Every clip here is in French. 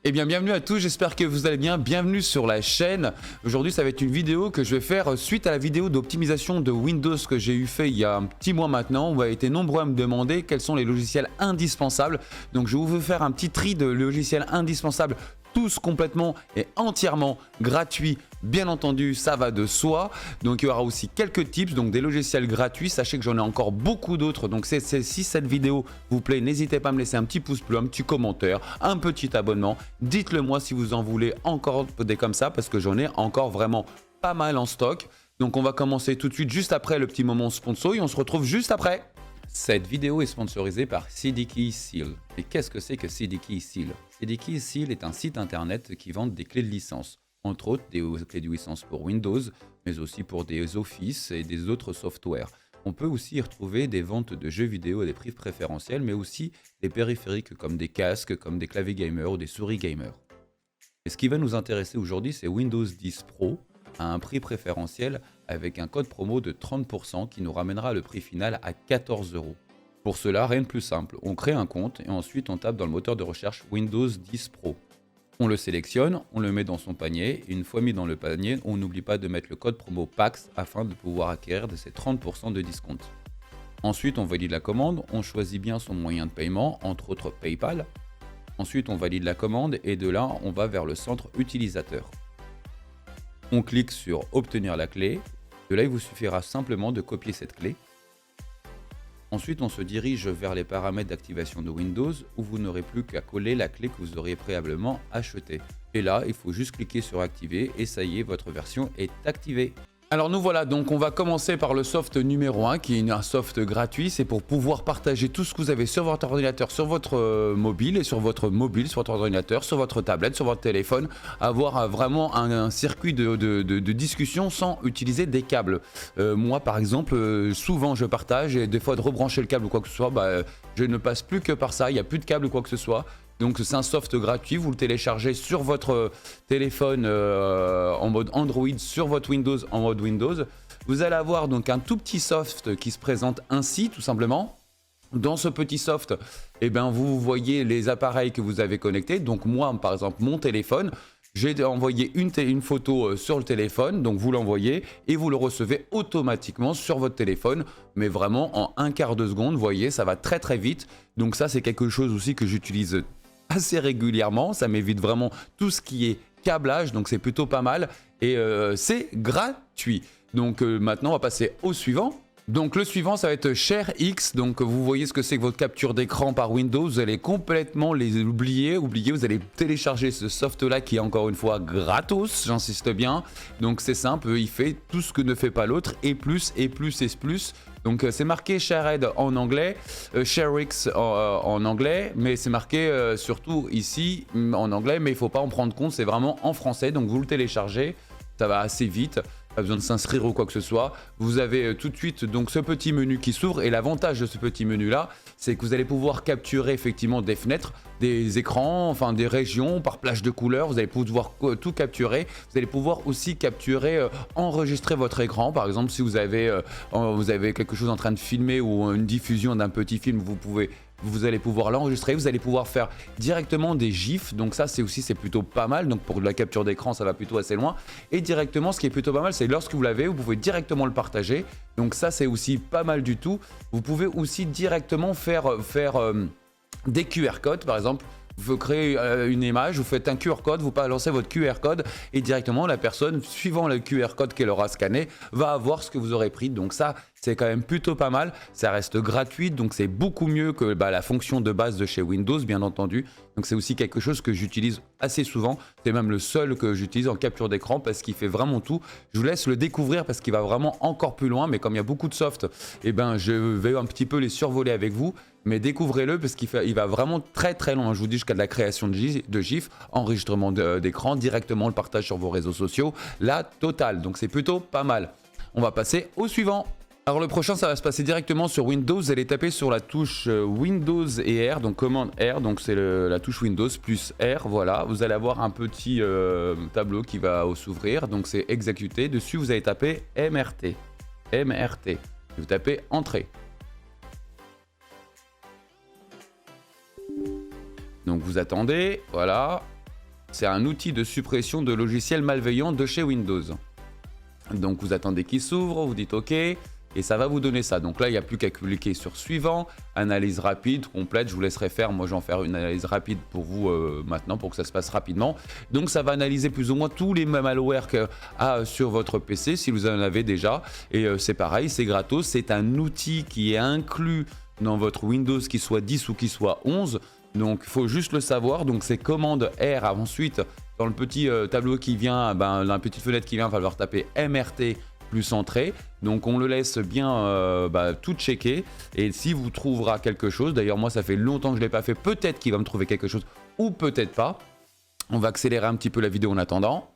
Eh bien, bienvenue à tous, j'espère que vous allez bien, bienvenue sur la chaîne. Aujourd'hui, ça va être une vidéo que je vais faire suite à la vidéo d'optimisation de Windows que j'ai eu fait il y a un petit mois maintenant. Vous avez été nombreux à me demander quels sont les logiciels indispensables. Donc, je vais vous faire un petit tri de logiciels indispensables, tous complètement et entièrement gratuits. Bien entendu, ça va de soi. Donc, il y aura aussi quelques tips, donc des logiciels gratuits. Sachez que j'en ai encore beaucoup d'autres. Donc, si cette vidéo vous plaît, n'hésitez pas à me laisser un petit pouce bleu, un petit commentaire, un petit abonnement. Dites-le moi si vous en voulez encore des comme ça, parce que j'en ai encore vraiment pas mal en stock. Donc, on va commencer tout de suite, juste après le petit moment sponsor, et on se retrouve juste après. Cette vidéo est sponsorisée par CDKey Seal. Et qu'est-ce que c'est que CDKey Seal? CDKey Seal est un site internet qui vend des clés de licence, entre autres des clés de licence pour Windows, mais aussi pour des Office et des autres softwares. On peut aussi y retrouver des ventes de jeux vidéo à des prix préférentiels, mais aussi des périphériques comme des casques, comme des claviers gamer ou des souris gamer. Et ce qui va nous intéresser aujourd'hui, c'est Windows 10 Pro à un prix préférentiel avec un code promo de 30% qui nous ramènera le prix final à 14 €. Pour cela, rien de plus simple, on crée un compte et ensuite on tape dans le moteur de recherche Windows 10 Pro. On le sélectionne, on le met dans son panier et une fois mis dans le panier, on n'oublie pas de mettre le code promo PAX afin de pouvoir acquérir de ces 30% de discount. Ensuite, on valide la commande, on choisit bien son moyen de paiement, entre autres PayPal. Ensuite, on valide la commande et de là, on va vers le centre utilisateur. On clique sur obtenir la clé. De là, il vous suffira simplement de copier cette clé. Ensuite, on se dirige vers les paramètres d'activation de Windows où vous n'aurez plus qu'à coller la clé que vous auriez préalablement achetée. Et là, il faut juste cliquer sur activer et ça y est, votre version est activée. Alors nous voilà, donc on va commencer par le soft numéro 1 qui est un soft gratuit. C'est pour pouvoir partager tout ce que vous avez sur votre ordinateur, sur votre mobile et sur votre ordinateur, sur votre tablette, sur votre téléphone. Avoir vraiment un circuit de discussion sans utiliser des câbles. Moi par exemple, souvent je partage et des fois de rebrancher le câble ou quoi que ce soit, je ne passe plus que par ça, il n'y a plus de câble ou quoi que ce soit. Donc c'est un soft gratuit, vous le téléchargez sur votre téléphone en mode Android, sur votre Windows en mode Windows. Vous allez avoir donc un tout petit soft qui se présente ainsi tout simplement. Dans ce petit soft, vous voyez les appareils que vous avez connectés. Donc moi par exemple mon téléphone, j'ai envoyé une photo sur le téléphone, donc vous l'envoyez et vous le recevez automatiquement sur votre téléphone, mais vraiment en un quart de seconde, vous voyez, ça va très très vite. Donc ça c'est quelque chose aussi que j'utilise assez régulièrement, ça m'évite vraiment tout ce qui est câblage, donc c'est plutôt pas mal et c'est gratuit. Donc maintenant on va passer au suivant. Donc le suivant ça va être ShareX, donc vous voyez ce que c'est que votre capture d'écran par Windows, vous allez complètement les oublier, vous allez télécharger ce soft là qui est encore une fois gratos, j'insiste bien, donc c'est simple, il fait tout ce que ne fait pas l'autre et plus et plus et plus. Donc c'est marqué Shared en anglais, ShareX en anglais, mais c'est marqué surtout ici en anglais, mais il ne faut pas en prendre compte, c'est vraiment en français, donc vous le téléchargez, ça va assez vite. Pas besoin de s'inscrire ou quoi que ce soit. Vous avez tout de suite donc ce petit menu qui s'ouvre et l'avantage de ce petit menu là, c'est que vous allez pouvoir capturer effectivement des fenêtres, des écrans, enfin des régions par plage de couleurs. Vous allez pouvoir tout capturer. Vous allez pouvoir aussi capturer, enregistrer votre écran. Par exemple, si vous avez quelque chose en train de filmer ou une diffusion d'un petit film, vous allez pouvoir l'enregistrer, vous allez pouvoir faire directement des gifs, donc ça c'est plutôt pas mal, donc pour de la capture d'écran ça va plutôt assez loin, et directement ce qui est plutôt pas mal c'est lorsque vous l'avez, vous pouvez directement le partager, donc ça c'est aussi pas mal du tout. Vous pouvez aussi directement faire des QR codes par exemple. Vous créez une image, vous faites un QR code, vous balancez votre QR code et directement la personne, suivant le QR code qu'elle aura scanné, va avoir ce que vous aurez pris. Donc ça, c'est quand même plutôt pas mal. Ça reste gratuit, donc c'est beaucoup mieux que la fonction de base de chez Windows, bien entendu. Donc c'est aussi quelque chose que j'utilise assez souvent. C'est même le seul que j'utilise en capture d'écran parce qu'il fait vraiment tout. Je vous laisse le découvrir parce qu'il va vraiment encore plus loin. Mais comme il y a beaucoup de soft, je vais un petit peu les survoler avec vous. Mais découvrez-le parce qu'il va vraiment très très loin. Je vous dis jusqu'à de la création de GIF, enregistrement d'écran, directement le partage sur vos réseaux sociaux, la totale. Donc c'est plutôt pas mal. On va passer au suivant. Alors le prochain ça va se passer directement sur Windows, vous allez taper sur la touche Windows et R, donc commande R, donc c'est la touche Windows plus R, voilà. Vous allez avoir un petit tableau qui va s'ouvrir, donc c'est exécuter. Dessus vous allez taper MRT. Vous tapez Entrée. Donc vous attendez, voilà. C'est un outil de suppression de logiciels malveillants de chez Windows. Donc vous attendez qu'il s'ouvre, vous dites OK, et ça va vous donner ça. Donc là, il n'y a plus qu'à cliquer sur suivant, analyse rapide, complète, je vous laisserai faire, moi je vais en faire une analyse rapide pour vous maintenant, pour que ça se passe rapidement. Donc ça va analyser plus ou moins tous les malwares qu'il y a sur votre PC, si vous en avez déjà. Et c'est pareil, c'est gratos, c'est un outil qui est inclus dans votre Windows, qu'il soit 10 ou qu'il soit 11. Donc il faut juste le savoir, donc c'est commande R, ensuite dans le petit tableau qui vient, dans la petite fenêtre qui vient, il va falloir taper MRT plus entrée. Donc on le laisse bien tout checker, et si vous trouvera quelque chose, d'ailleurs moi ça fait longtemps que je ne l'ai pas fait, peut-être qu'il va me trouver quelque chose ou peut-être pas. On va accélérer un petit peu la vidéo en attendant.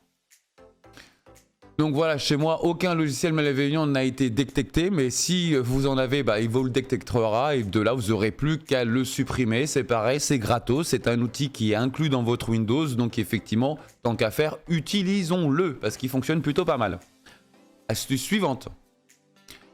Donc voilà, chez moi, aucun logiciel malveillant n'a été détecté, mais si vous en avez, il vous le détectera et de là, vous n'aurez plus qu'à le supprimer. C'est pareil, c'est gratos, c'est un outil qui est inclus dans votre Windows, donc effectivement, tant qu'à faire, utilisons-le, parce qu'il fonctionne plutôt pas mal. Astuce suivante.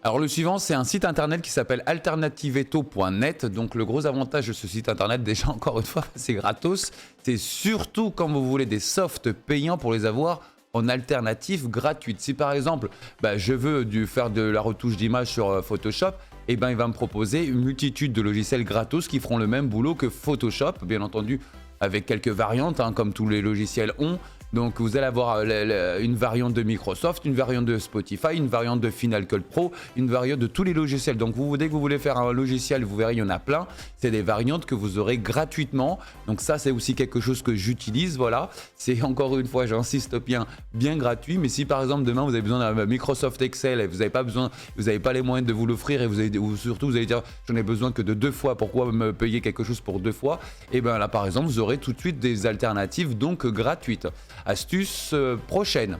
Alors le suivant, c'est un site internet qui s'appelle alternativeto.net. Donc le gros avantage de ce site internet, déjà encore une fois, c'est gratos. C'est surtout quand vous voulez des softs payants pour les avoir en alternative gratuite. Si par exemple, je veux faire de la retouche d'image sur Photoshop, il va me proposer une multitude de logiciels gratos qui feront le même boulot que Photoshop, bien entendu avec quelques variantes, comme tous les logiciels ont. Donc vous allez avoir une variante de Microsoft, une variante de Spotify, une variante de Final Cut Pro, une variante de tous les logiciels. Donc dès que vous voulez faire un logiciel, vous verrez, il y en a plein. C'est des variantes que vous aurez gratuitement. Donc ça, c'est aussi quelque chose que j'utilise. Voilà, c'est encore une fois, j'insiste bien gratuit. Mais si par exemple demain vous avez besoin d'un Microsoft Excel et vous n'avez pas les moyens de vous l'offrir, et surtout vous allez dire j'en ai besoin que de 2 fois, pourquoi me payer quelque chose pour 2 fois? Et bien là par exemple, vous aurez tout de suite des alternatives donc gratuites. Astuce prochaine.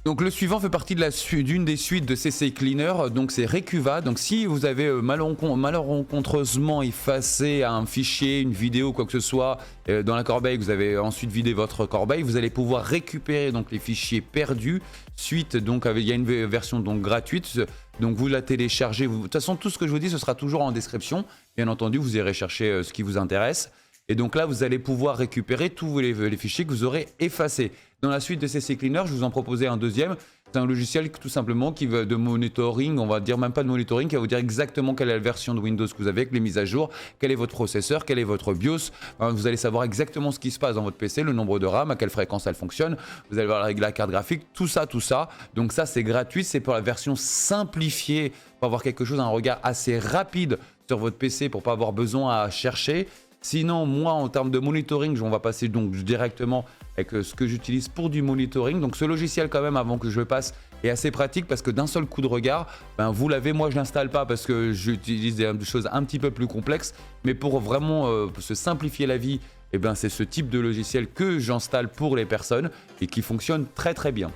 Donc le suivant fait partie d'une des suites de CC Cleaner, donc c'est Recuva. Donc si vous avez malencontreusement effacé un fichier, une vidéo, quoi que ce soit dans la corbeille, que vous avez ensuite vidé votre corbeille, vous allez pouvoir récupérer donc les fichiers perdus. Suite, donc il y a une version donc gratuite, donc vous la téléchargez. De toute façon, tout ce que je vous dis, ce sera toujours en description. Bien entendu, vous irez chercher ce qui vous intéresse. Et donc là, vous allez pouvoir récupérer tous les fichiers que vous aurez effacés. Dans la suite de CC Cleaner, je vous en proposais un deuxième. C'est un logiciel tout simplement qui va de monitoring, on va dire même pas de monitoring, qui va vous dire exactement quelle est la version de Windows que vous avez avec les mises à jour, quel est votre processeur, quel est votre BIOS. Vous allez savoir exactement ce qui se passe dans votre PC, le nombre de RAM, à quelle fréquence elle fonctionne. Vous allez voir la carte graphique, tout ça. Donc ça, c'est gratuit, c'est pour la version simplifiée, pour avoir quelque chose, un regard assez rapide sur votre PC, pour pas avoir besoin à chercher. Sinon, moi, en termes de monitoring, on va passer donc directement avec ce que j'utilise pour du monitoring. Donc ce logiciel quand même, avant que je le passe, est assez pratique parce que d'un seul coup de regard, vous l'avez. Moi, je ne l'installe pas parce que j'utilise des choses un petit peu plus complexes. Mais pour vraiment se simplifier la vie, c'est ce type de logiciel que j'installe pour les personnes et qui fonctionne très très bien.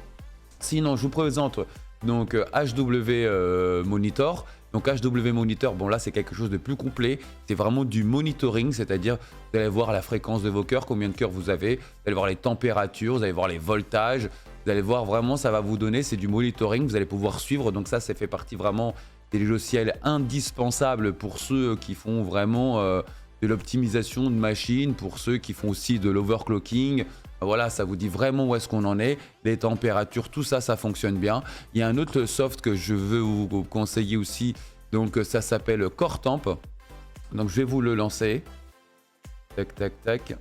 Sinon, je vous présente donc HW Monitor. Donc HW Monitor, bon là c'est quelque chose de plus complet, c'est vraiment du monitoring, c'est-à-dire vous allez voir la fréquence de vos cœurs, combien de cœurs vous avez, vous allez voir les températures, vous allez voir les voltages, vous allez voir vraiment, ça va vous donner, c'est du monitoring, vous allez pouvoir suivre, donc ça fait partie vraiment des logiciels indispensables pour ceux qui font vraiment de l'optimisation de machines, pour ceux qui font aussi de l'overclocking. Voilà, ça vous dit vraiment où est-ce qu'on en est, les températures, tout ça, ça fonctionne bien. Il y a un autre soft que je veux vous conseiller aussi, donc ça s'appelle Core Temp. Donc je vais vous le lancer. Tac, tac, tac.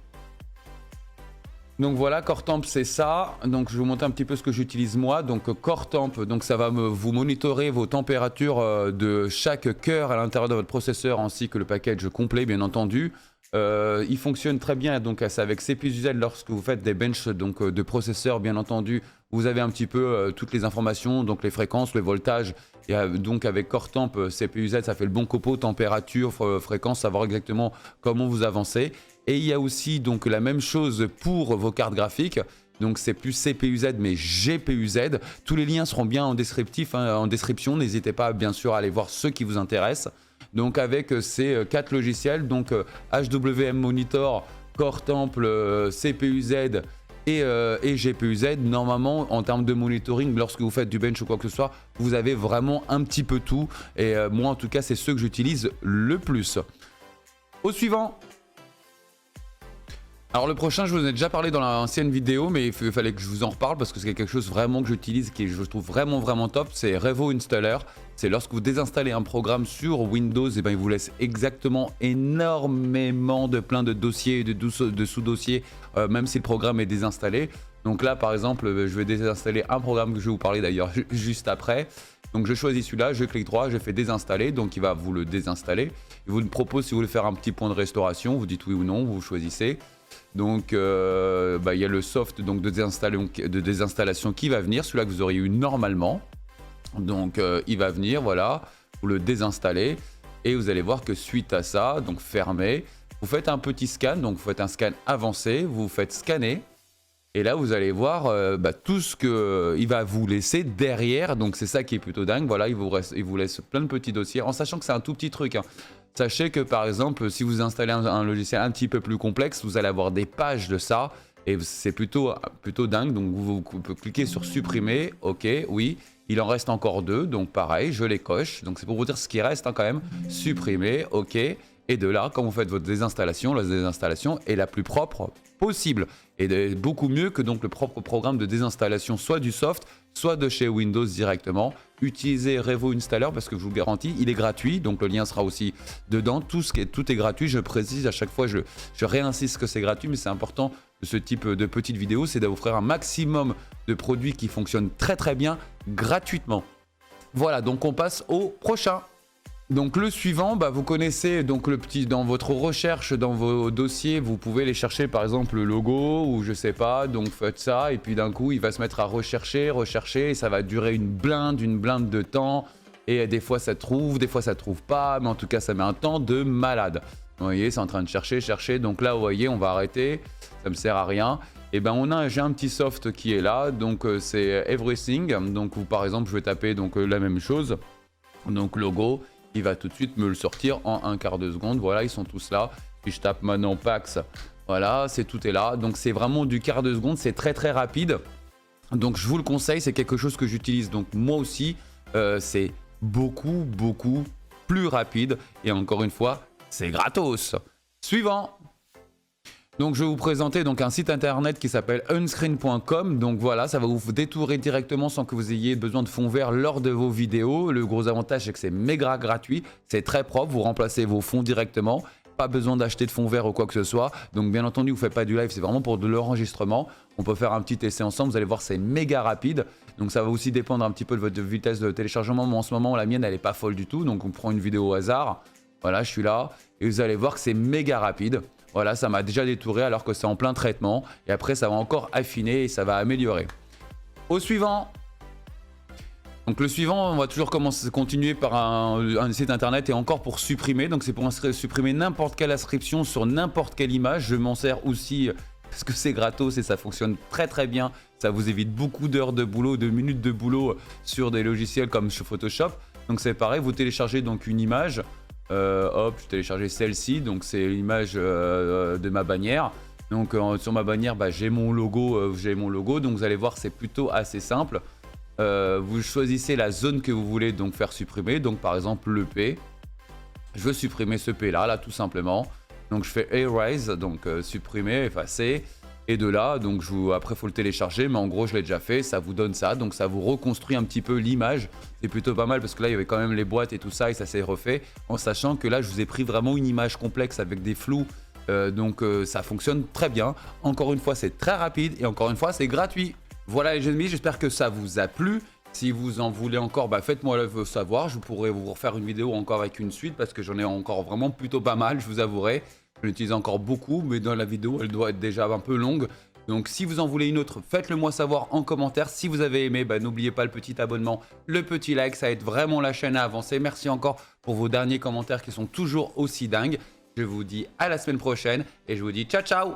Donc voilà, Core Temp c'est ça. Donc je vais vous montrer un petit peu ce que j'utilise moi. Donc Core Temp, donc ça va vous monitorer vos températures de chaque cœur à l'intérieur de votre processeur, ainsi que le package complet, bien entendu. Il fonctionne très bien, donc c'est avec CPUZ lorsque vous faites des benches donc, de processeurs, bien entendu. Vous avez un petit peu toutes les informations, donc les fréquences, le voltage. Et donc avec Core Temp, CPUZ, ça fait le bon copo, température, fréquence, savoir exactement comment vous avancez. Et il y a aussi donc la même chose pour vos cartes graphiques. Donc c'est plus CPUZ mais GPUZ. Tous les liens seront bien en description. N'hésitez pas bien sûr à aller voir ceux qui vous intéressent. Donc avec ces 4 logiciels, donc HWM Monitor, Core Temp, CPUZ et GPUZ, normalement en termes de monitoring, lorsque vous faites du bench ou quoi que ce soit, vous avez vraiment un petit peu tout. Et moi en tout cas, c'est ceux que j'utilise le plus. Au suivant. Alors le prochain, je vous en ai déjà parlé dans l'ancienne vidéo, mais il fallait que je vous en reparle parce que c'est quelque chose vraiment que j'utilise, qui je trouve vraiment top, c'est Revo Installer. C'est lorsque vous désinstallez un programme sur Windows, et ben il vous laisse exactement énormément de plein de dossiers et de sous-dossiers, même si le programme est désinstallé. Donc là, par exemple, je vais désinstaller un programme que je vais vous parler d'ailleurs juste après. Donc je choisis celui-là, je clique droit, je fais désinstaller, donc il va vous le désinstaller. Il vous propose si vous voulez faire un petit point de restauration, vous dites oui ou non, vous choisissez. Donc il y a le soft donc, de désinstallation qui va venir, celui-là que vous auriez eu normalement. Donc il va venir, voilà, vous le désinstallez et vous allez voir que suite à ça, donc fermez, vous faites un petit scan, donc vous faites un scan avancé, vous faites scanner. Et là, vous allez voir tout ce qu'il va vous laisser derrière. Donc, c'est ça qui est plutôt dingue. Voilà, il vous laisse plein de petits dossiers, en sachant que c'est un tout petit truc. Hein. Sachez que, par exemple, si vous installez un logiciel un petit peu plus complexe, vous allez avoir des pages de ça. Et c'est plutôt dingue. Donc, vous pouvez cliquer sur supprimer. OK, oui. Il en reste encore 2. Donc, pareil, je les coche. Donc, c'est pour vous dire ce qui reste hein, quand même. Supprimer. OK. Et de là, quand vous faites votre désinstallation, la désinstallation est la plus propre possible. Et beaucoup mieux que donc le propre programme de désinstallation, soit du soft, soit de chez Windows directement. Utilisez Revo Installer parce que je vous le garantis, il est gratuit. Donc le lien sera aussi dedans. Tout est gratuit. Je précise à chaque fois, je réinsiste que c'est gratuit, mais c'est important de ce type de petites vidéos, c'est d'offrir un maximum de produits qui fonctionnent très bien gratuitement. Voilà, donc on passe au prochain. Donc le suivant, vous connaissez donc le petit dans votre recherche, dans vos dossiers, vous pouvez les chercher par exemple le logo ou je sais pas, donc faites ça et puis d'un coup il va se mettre à rechercher et ça va durer une blinde de temps et des fois ça trouve pas, mais en tout cas ça met un temps de malade. Vous voyez, c'est en train de chercher, donc là vous voyez on va arrêter, ça me sert à rien. Et j'ai un petit soft qui est là, donc c'est Everything, donc par exemple je vais taper donc la même chose, donc logo. Il va tout de suite me le sortir en un quart de seconde. Voilà, ils sont tous là. Puis je tape maintenant Pax. Voilà, tout est là. Donc c'est vraiment du quart de seconde. C'est très rapide. Donc je vous le conseille. C'est quelque chose que j'utilise. Donc moi aussi, c'est beaucoup plus rapide. Et encore une fois, c'est gratos. Suivant. Donc je vais vous présenter donc un site internet qui s'appelle unscreen.com. Donc voilà, ça va vous détourer directement sans que vous ayez besoin de fond vert lors de vos vidéos. Le gros avantage c'est que c'est méga gratuit, c'est très propre, vous remplacez vos fonds directement. Pas besoin d'acheter de fond vert ou quoi que ce soit. Donc bien entendu, vous ne faites pas du live, c'est vraiment pour de l'enregistrement. On peut faire un petit essai ensemble, vous allez voir c'est méga rapide. Donc ça va aussi dépendre un petit peu de votre vitesse de téléchargement. Mais en ce moment, la mienne elle n'est pas folle du tout. Donc on prend une vidéo au hasard. Voilà, je suis là. Et vous allez voir que c'est méga rapide. Voilà, ça m'a déjà détouré alors que c'est en plein traitement. Et après, ça va encore affiner et ça va améliorer. Au suivant. Donc le suivant, on va toujours continuer par un site internet et encore pour supprimer. Donc c'est pour supprimer n'importe quelle inscription sur n'importe quelle image. Je m'en sers aussi parce que c'est gratos et ça fonctionne très bien. Ça vous évite beaucoup d'heures de boulot, de minutes de boulot sur des logiciels comme Photoshop. Donc c'est pareil, vous téléchargez donc une image. Hop, je téléchargé celle-ci, donc c'est l'image de ma bannière. Donc sur ma bannière, j'ai mon logo, donc vous allez voir c'est plutôt assez simple. Vous choisissez la zone que vous voulez donc faire supprimer, donc par exemple le P. Je veux supprimer ce P là tout simplement. Donc je fais erase, donc supprimer, effacer. Et de là, donc après il faut le télécharger, mais en gros je l'ai déjà fait, ça vous donne ça, donc ça vous reconstruit un petit peu l'image. C'est plutôt pas mal parce que là il y avait quand même les boîtes et tout ça et ça s'est refait, en sachant que là je vous ai pris vraiment une image complexe avec des flous, donc ça fonctionne très bien. Encore une fois c'est très rapide et encore une fois c'est gratuit. Voilà les amis, j'espère que ça vous a plu. Si vous en voulez encore, faites-moi le savoir, je pourrais vous refaire une vidéo encore avec une suite parce que j'en ai encore vraiment plutôt pas mal, je vous avouerai. Je l'utilise encore beaucoup, mais dans la vidéo, elle doit être déjà un peu longue. Donc si vous en voulez une autre, faites-le moi savoir en commentaire. Si vous avez aimé, n'oubliez pas le petit abonnement, le petit like, ça aide vraiment la chaîne à avancer. Merci encore pour vos derniers commentaires qui sont toujours aussi dingues. Je vous dis à la semaine prochaine et je vous dis ciao ciao.